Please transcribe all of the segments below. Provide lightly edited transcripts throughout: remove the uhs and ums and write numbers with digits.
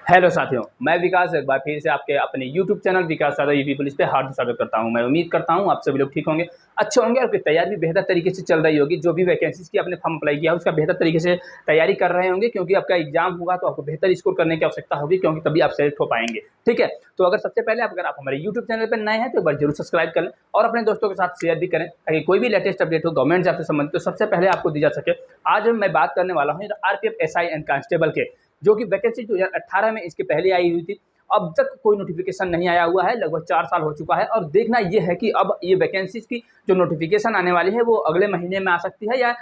Hello साथियों, मैं विकास एक बार फिर से आपके अपने यूट्यूब चैनल विकास यादव यूपी पुलिस पे हार्दिक स्वागत करता हूं। मैं उम्मीद करता हूं आप सभी लोग ठीक होंगे, अच्छे होंगे और आपकी तैयारी भी बेहतर तरीके से चल रही होगी। जो भी वैकेंसीज की आपने फॉर्म अप्लाई किया है उसका बेहतर तरीके से तैयारी कर रहे होंगे, क्योंकि आपका एग्जाम होगा तो आपको बेहतर स्कोर करने की आवश्यकता होगी, क्योंकि तभी आप सेलेक्ट हो पाएंगे। ठीक है, तो अगर सबसे पहले अगर आप हमारे यूट्यूब चैनल पर नए हैं तो एक बार जरूर सब्सक्राइब कर लें और अपने दोस्तों के साथ शेयर भी करें, ताकि कोई भी लेटेस्ट अपडेट हो गवर्नमेंट जॉब से संबंधित तो सबसे पहले आपको दी जा सके। आज मैं बात करने वाला हूँ आरपीएफ एसआई एंड कांस्टेबल के, जो कि वैकेंसी 2018 में इसके पहले आई हुई थी। अब तक कोई नोटिफिकेशन नहीं आया हुआ है, लगभग 4 साल हो चुका है। और देखना ये है कि अब ये वैकेंसीज की जो नोटिफिकेशन आने वाली है वो अगले महीने में आ सकती है, या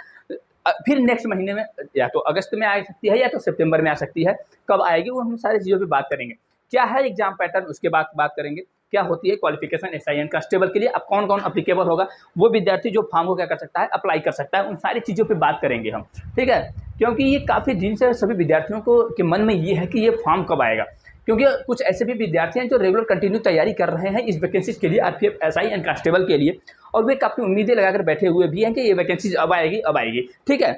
फिर नेक्स्ट महीने में, या तो अगस्त में आ सकती है या तो सितंबर में आ सकती है। कब आएगी वो हम सारी चीज़ों पे बात करेंगे। क्या है एग्जाम पैटर्न, उसके बाद बात करेंगे। क्या होती है क्वालिफिकेशन एसआई एंड कांस्टेबल के लिए, अब कौन कौन अप्लीकेबल होगा, वो विद्यार्थी जो फॉर्म को क्या कर सकता है, अप्लाई कर सकता है, उन सारी चीज़ों पर बात करेंगे हम। ठीक है, क्योंकि ये काफ़ी दिन से सभी विद्यार्थियों को के मन में ये है कि ये फॉर्म कब आएगा, क्योंकि कुछ ऐसे भी विद्यार्थी हैं जो रेगुलर कंटिन्यू तैयारी कर रहे हैं इस वैकेंसीज के लिए, आरपीएफ एसआई एंड कांस्टेबल के लिए, और वे काफ़ी उम्मीदें लगाकर बैठे हुए भी हैं कि ये वैकेंसीज अब आएगी अब आएगी। ठीक है,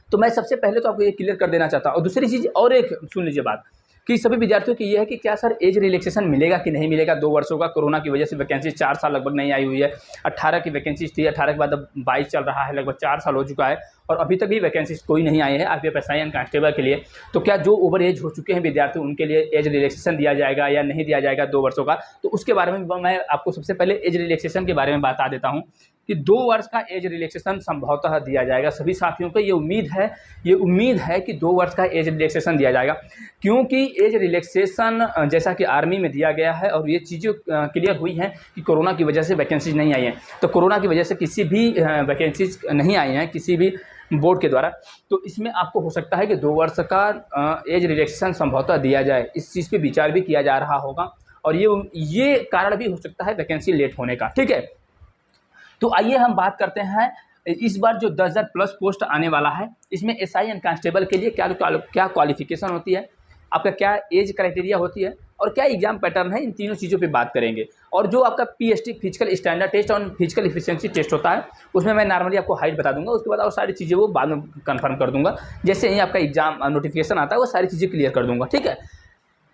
तो मैं सबसे पहले तो आपको ये क्लियर कर देना चाहता हूँ। और दूसरी चीज़ और एक सुन लीजिए बात, कि सभी विद्यार्थियों की ये है कि क्या सर एज रिलैक्सेशन मिलेगा कि नहीं मिलेगा। 2 वर्षों का कोरोना की वजह से वैकेंसी 4 साल लगभग नहीं आई हुई है। 18 की वैकेंसीज थी, 18 के बाद अब 22 चल रहा है, लगभग 4 साल हो चुका है और अभी तक भी वैकेंसीज कोई नहीं आई है आरपीएफ एसआई एंड कांस्टेबल के लिए। तो क्या जो ओवर एज हो चुके हैं विद्यार्थी उनके लिए एज रिलैक्सेशन दिया जाएगा या नहीं दिया जाएगा 2 वर्षों का, तो उसके बारे में मैं आपको सबसे पहले एज रिलैक्सेशन के बारे में बता देता हूँ कि 2 वर्ष का एज रिलैक्सेशन संभवतः दिया जाएगा। सभी साथियों को ये उम्मीद है कि 2 वर्ष का एज रिलैक्सेशन दिया जाएगा, क्योंकि एज रिलैक्सेशन जैसा कि आर्मी में दिया गया है और ये चीज़ें क्लियर हुई हैं कि कोरोना की वजह से वैकेंसीज नहीं आई हैं। तो कोरोना की वजह से किसी भी वैकेंसीज नहीं आई हैं किसी भी बोर्ड के द्वारा, तो इसमें आपको हो सकता है कि 2 वर्ष का एज रिलैक्सेशन संभवतः दिया जाए। इस चीज़ पे विचार भी किया जा रहा होगा और ये कारण भी हो सकता है वैकेंसी लेट होने का। ठीक है, तो आइए हम बात करते हैं इस बार जो 10,000 प्लस पोस्ट आने वाला है, इसमें एसआई एंड कांस्टेबल के लिए क्या क्वालिफिकेशन होती है, आपका क्या एज क्राइटेरिया होती है और क्या एग्जाम पैटर्न है, इन तीनों चीज़ों पे बात करेंगे। और जो आपका पीएसटी फिजिकल स्टैंडर्ड टेस्ट और फिजिकल इफिशिएंसी टेस्ट होता है, उसमें मैं नॉर्मली आपको हाइट बता दूंगा, उसके बाद और सारी चीज़ें वो बाद में कन्फर्म कर दूंगा। जैसे ही आपका एग्जाम नोटिफिकेशन आता है वो सारी चीज़ें क्लियर कर दूंगा। ठीक है,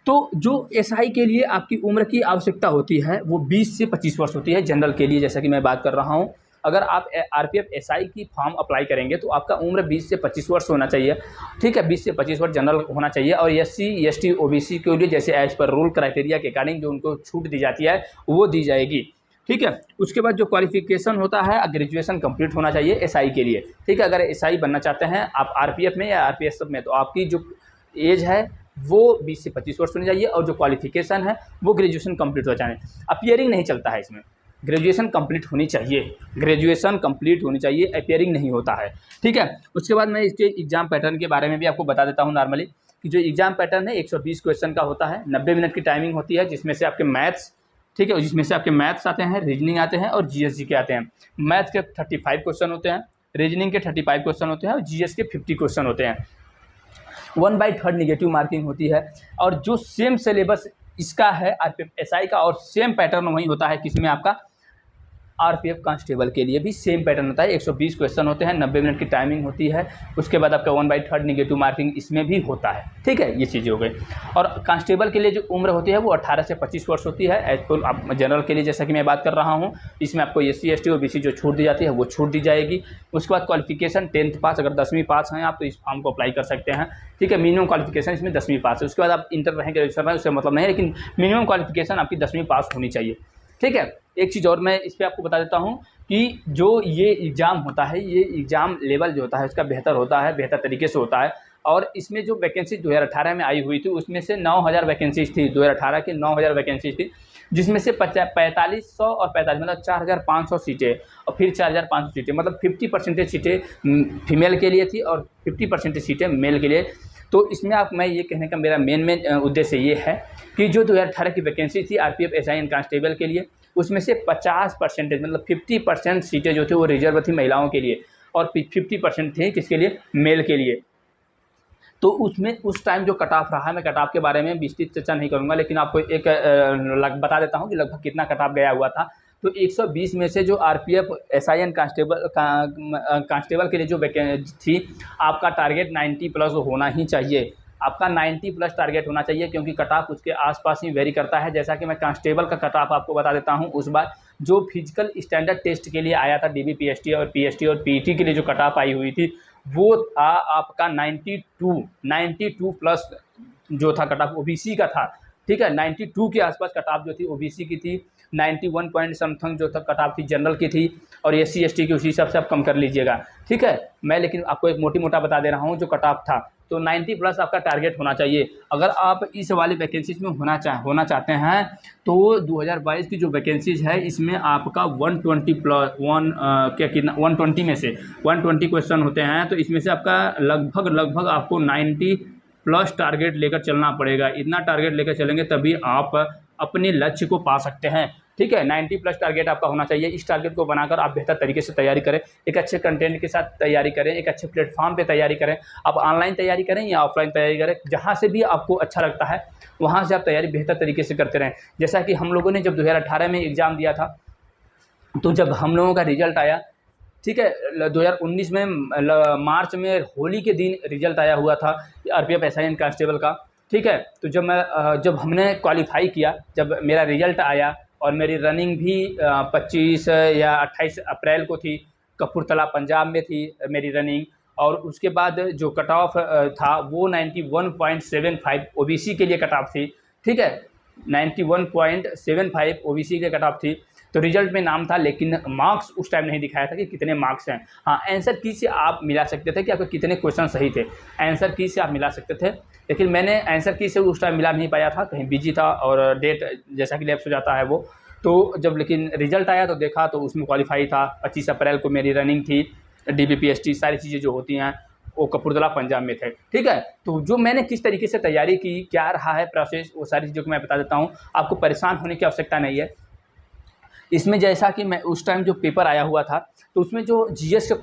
तो जो एसआई के लिए आपकी उम्र की आवश्यकता होती है वो 20 से 25 वर्ष होती है जनरल के लिए, जैसा कि मैं बात कर रहा हूँ। अगर आप आरपीएफ एसआई की फॉर्म अप्लाई करेंगे तो आपका उम्र 20 से 25 वर्ष होना चाहिए। ठीक है, 20 से 25 वर्ष जनरल होना चाहिए। और एससी एसटी ओबीसी के लिए जैसे एज पर रूल क्राइटेरिया के अकॉर्डिंग जो उनको छूट दी जाती है वो दी जाएगी। ठीक है, उसके बाद जो क्वालिफिकेशन होता है ग्रेजुएशन कंप्लीट होना चाहिए एसआई के लिए। ठीक है, अगर एसआई बनना चाहते हैं आप आरपीएफ में या आरपीएफ में, तो आपकी जो एज है वो 20 से 25 वर्ष होनी चाहिए और जो क्वालिफिकेशन है वो ग्रेजुएशन कंप्लीट हो जाए। अपियरिंग नहीं चलता है इसमें, ग्रेजुएशन कंप्लीट होनी चाहिए, ग्रेजुएशन कंप्लीट होनी चाहिए, अपियरिंग नहीं होता है। ठीक है, उसके बाद मैं इसके एग्जाम पैटर्न के बारे में भी आपको बता देता हूँ नॉर्मली, कि जो एग्जाम पैटर्न है 120 क्वेश्चन का होता है, 90 मिनट की टाइमिंग होती है, जिसमें से आपके मैथ्स, ठीक है, जिसमें से आपके मैथ्स आते हैं, रीजनिंग आते हैं और जीएस के आते हैं। मैथ्स के 35 क्वेश्चन होते हैं, रीजनिंग के 35 क्वेश्चन होते हैं और जीएस के 50 क्वेश्चन होते हैं। 1/3 निगेटिव मार्किंग होती है। और जो सेम सिलेबस इसका है आरपीएफ एसआई का और सेम पैटर्न वही होता है किसमें, आपका आरपीएफ कांस्टेबल के लिए भी सेम पैटर्न होता है। 120 क्वेश्चन होते हैं, 90 मिनट की टाइमिंग होती है, उसके बाद आपका 1/3 निगेटिव मार्किंग इसमें भी होता है। ठीक है, ये चीज़ें हो गई। और कांस्टेबल के लिए जो उम्र होती है वो 18 से 25 वर्ष होती है। एज पर आप जनरल के लिए जैसा कि मैं बात कर रहा हूँ, इसमें आपको एससी एसटी ओबीसी जो छूट दी जाती है वो छूट दी जाएगी। उसके बाद क्वालिफिकेशन 10th पास, अगर 10वीं पास हैं आप तो इस फॉर्म को अप्लाई कर सकते हैं। ठीक है, मिनिमम क्वालिफिकेशन इसमें 10वीं पास है। उसके बाद आप इंटर रहेंगे रजिस्टर रहें उससे मतलब नहीं है, लेकिन मिनिमम क्वालिफिकेशन आपकी 10वीं पास होनी चाहिए। ठीक है, एक चीज़ और मैं इस पर आपको बता देता हूँ कि जो ये एग्ज़ाम होता है, ये एग्ज़ाम लेवल जो होता है उसका बेहतर होता है, बेहतर तरीके से होता है। और इसमें जो वैकेंसी 2018 में आई हुई थी उसमें से 9,000 वैकेंसीज थी, 2018 की 9,000 वैकेंसीज थी, जिसमें से 4500 और 45 मतलब 4,500 सीटें और फिर 4,500 सीटें, मतलब 50% सीटें फीमेल के लिए थी और 50% सीटें मेल के लिए। तो इसमें आप, मैं ये कहने का मेरा मेन उद्देश्य ये है कि जो 2018 की वैकेंसी थी आरपीएफ एसआई एंड कांस्टेबल के लिए, उसमें से 50% मतलब 50% सीटें जो थी वो रिजर्व थी महिलाओं के लिए और 50% थी किसके लिए, मेल के लिए। तो उसमें उस टाइम जो कट ऑफ रहा है, मैं कट ऑफ के बारे में विस्तृत चर्चा नहीं करूँगा, लेकिन आपको एक बता देता हूँ कि लगभग कितना कट ऑफ गया हुआ था। तो 120 में से जो आरपीएफ एसआई एंड कांस्टेबल के लिए जो वैकेंसी थी, आपका टारगेट 90 प्लस होना ही चाहिए। आपका 90 प्लस टारगेट होना चाहिए, क्योंकि कट ऑफ उसके आसपास ही वेरी करता है। जैसा कि मैं कांस्टेबल का कट ऑफ आपको बता देता हूँ, उस बार जो फिजिकल स्टैंडर्ड टेस्ट के लिए आया था DBPST और PST और PET के लिए जो कट ऑफ आई हुई थी, वो था आपका 92 प्लस जो था कट ऑफ OBC का था। ठीक है, 92 के आसपास कट ऑफ जो थी OBC की थी, 91 पॉइंट समथिंग जो था कट ऑफ थी जनरल की थी, और SC ST की उसी हिसाब से आप कम कर लीजिएगा। ठीक है, मैं लेकिन आपको एक मोटी मोटा बता दे रहा हूँ जो कट ऑफ था। तो 90 प्लस आपका टारगेट होना चाहिए। अगर आप इस वाली वैकेंसीज में होना चाहते हैं तो 2022 की जो वैकेंसीज है इसमें आपका 120 प्लस कितना 120 में से 120 क्वेश्चन होते हैं, तो इसमें से आपका लगभग आपको 90 प्लस टारगेट लेकर चलना पड़ेगा। इतना टारगेट लेकर चलेंगे तभी आप अपने लक्ष्य को पा सकते हैं। ठीक है, 90 प्लस टारगेट आपका होना चाहिए। इस टारगेट को बनाकर आप बेहतर तरीके से तैयारी करें, एक अच्छे कंटेंट के साथ तैयारी करें, एक अच्छे प्लेटफॉर्म पे तैयारी करें। आप ऑनलाइन तैयारी करें या ऑफलाइन तैयारी करें, जहाँ से भी आपको अच्छा लगता है वहाँ से आप तैयारी बेहतर तरीके से करते रहें। जैसा कि हम लोगों ने जब 2018 में एग्ज़ाम दिया था, तो जब हम लोगों का रिजल्ट आया, ठीक है, 2019 में मार्च में होली के दिन रिजल्ट आया हुआ था RPF SIN कांस्टेबल का। ठीक है, तो जब हमने क्वालिफाई किया, जब मेरा रिजल्ट आया और मेरी रनिंग भी 25 या 28 अप्रैल को थी, कपूरथला पंजाब में थी मेरी रनिंग, और उसके बाद जो कट ऑफ था वो 91.75 OBC के लिए कट ऑफ थी। ठीक है, 91.75 OBC के कट ऑफ थी। तो रिजल्ट में नाम था, लेकिन मार्क्स उस टाइम नहीं दिखाया था कि कितने मार्क्स हैं। हाँ, आंसर की से आप मिला सकते थे कि आपके कितने क्वेश्चन सही थे, आंसर की से आप मिला सकते थे। लेकिन मैंने आंसर की से उस टाइम मिला नहीं पाया था, कहीं बिजी था और डेट जैसा कि लैप्स हो जाता है वो। तो जब लेकिन रिजल्ट आया तो देखा तो उसमें क्वालिफाई था। 25 अप्रैल को मेरी रनिंग थी, DBPST सारी चीज़ें जो होती हैं वो कपूरथला पंजाब में थे। ठीक है, तो जो मैंने किस तरीके से तैयारी की, क्या रहा है प्रोसेस, वो सारी चीज़ों को मैं बता देता हूँ। आपको परेशान होने की आवश्यकता नहीं है इसमें। जैसा कि मैं उस टाइम जो पेपर आया हुआ था, तो उसमें जो GS के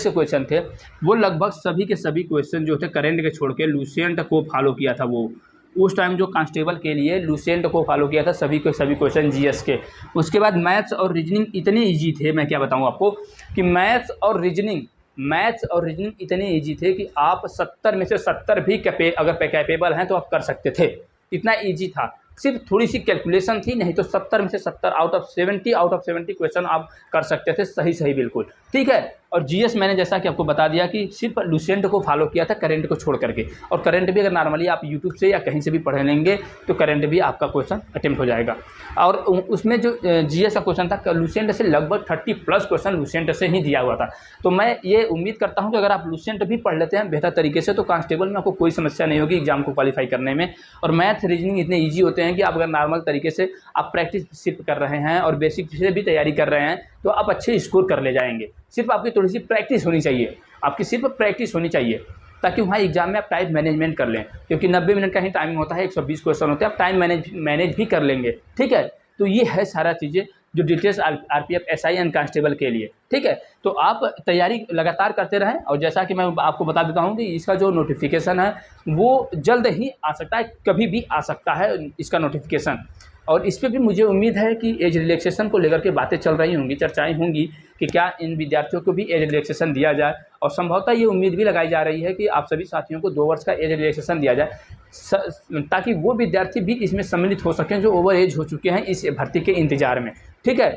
क्वेश्चन थे वो लगभग सभी के सभी क्वेश्चन जो थे करेंट के छोड़ के लूसेंट को फॉलो किया था। वो उस टाइम जो कांस्टेबल के लिए लूसेंट को फॉलो किया था, सभी के सभी क्वेश्चन GS के। उसके बाद मैथ्स और रीजनिंग इतने ईजी थे, मैं क्या बताऊँ आपको, कि मैथ्स और रीजनिंग इतने ईजी थे कि आप 70 में से 70 भी अगर कैपेबल हैं तो आप कर सकते थे। इतना ईजी था, सिर्फ थोड़ी सी कैलकुलेशन थी, नहीं तो 70 में से 70 आउट ऑफ 70 क्वेश्चन आप कर सकते थे सही बिल्कुल। ठीक है, और GS मैंने जैसा कि आपको बता दिया कि सिर्फ लूसेंट को फॉलो किया था करंट को छोड़ करके। और करंट भी अगर नॉर्मली आप यूट्यूब से या कहीं से भी पढ़ लेंगे तो करंट भी आपका क्वेश्चन अटेम्प्ट हो जाएगा। और उसमें जो GS का क्वेश्चन था लूसेंट से लगभग 30 प्लस क्वेश्चन लूसेंट से ही दिया हुआ था। तो मैं ये उम्मीद करता हूँ कि अगर आप लूसेंट भी पढ़ लेते हैं बेहतर तरीके से तो कांस्टेबल में आपको कोई समस्या नहीं होगी एग्जाम को क्वालिफाई करने में। और मैथ रीजनिंग इतने ईजी होते हैं कि आप अगर नॉर्मल तरीके से आप प्रैक्टिस सिर्फ कर रहे हैं और बेसिक से भी तैयारी कर रहे हैं तो आप अच्छे स्कोर कर ले जाएंगे। सिर्फ आपकी थोड़ी सी प्रैक्टिस होनी चाहिए, ताकि वहाँ एग्जाम में आप टाइम मैनेजमेंट कर लें, क्योंकि 90 मिनट का ही टाइमिंग होता है, 120 क्वेश्चन होते हैं, आप टाइम मैनेज भी कर लेंगे। ठीक है, तो ये है सारा चीज़ें जो डिटेल्स RPF SIN कांस्टेबल के लिए। ठीक है, तो आप तैयारी लगातार करते रहें। और जैसा कि मैं आपको बता देता हूँ कि इसका जो नोटिफिकेशन है वो जल्द ही आ सकता है, कभी भी आ सकता है इसका नोटिफिकेशन। और इस पर भी मुझे उम्मीद है कि एज रिलैक्सेशन को लेकर के बातें चल रही होंगी, चर्चाएं होंगी कि क्या इन विद्यार्थियों को भी एज रिलैक्सेशन दिया जाए। और संभवतः ये उम्मीद भी लगाई जा रही है कि आप सभी साथियों को 2 वर्ष का एज रिलैक्सेशन दिया जाए, ताकि वो विद्यार्थी भी इसमें सम्मिलित हो सकें जो ओवर एज हो चुके हैं इस भर्ती के इंतजार में। ठीक है,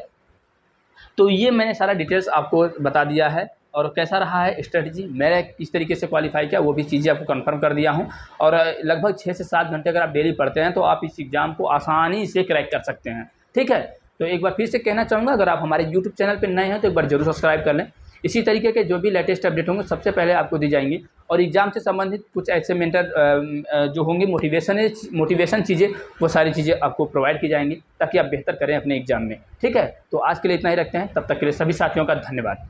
तो ये मैंने सारा डिटेल्स आपको बता दिया है। और कैसा रहा है स्ट्रेटजी, मैंने किस तरीके से क्वालिफाई किया वो भी चीज़ें आपको कंफर्म कर दिया हूँ। और लगभग 6 से 7 घंटे अगर आप डेली पढ़ते हैं तो आप इस एग्ज़ाम को आसानी से क्रैक कर सकते हैं। ठीक है, तो एक बार फिर से कहना चाहूँगा, अगर आप हमारे YouTube चैनल पर नए हैं तो एक बार जरूर सब्सक्राइब कर लें। इसी तरीके के जो भी लेटेस्ट अपडेट होंगे सबसे पहले आपको दी जाएंगी। और एग्ज़ाम से संबंधित कुछ ऐसे मेंटर जो होंगी मोटिवेशन चीज़ें, वो सारी चीज़ें आपको प्रोवाइड की जाएंगी ताकि आप बेहतर करें अपने एग्ज़ाम में। ठीक है, तो आज के लिए इतना ही रखते हैं, तब तक के लिए सभी साथियों का धन्यवाद।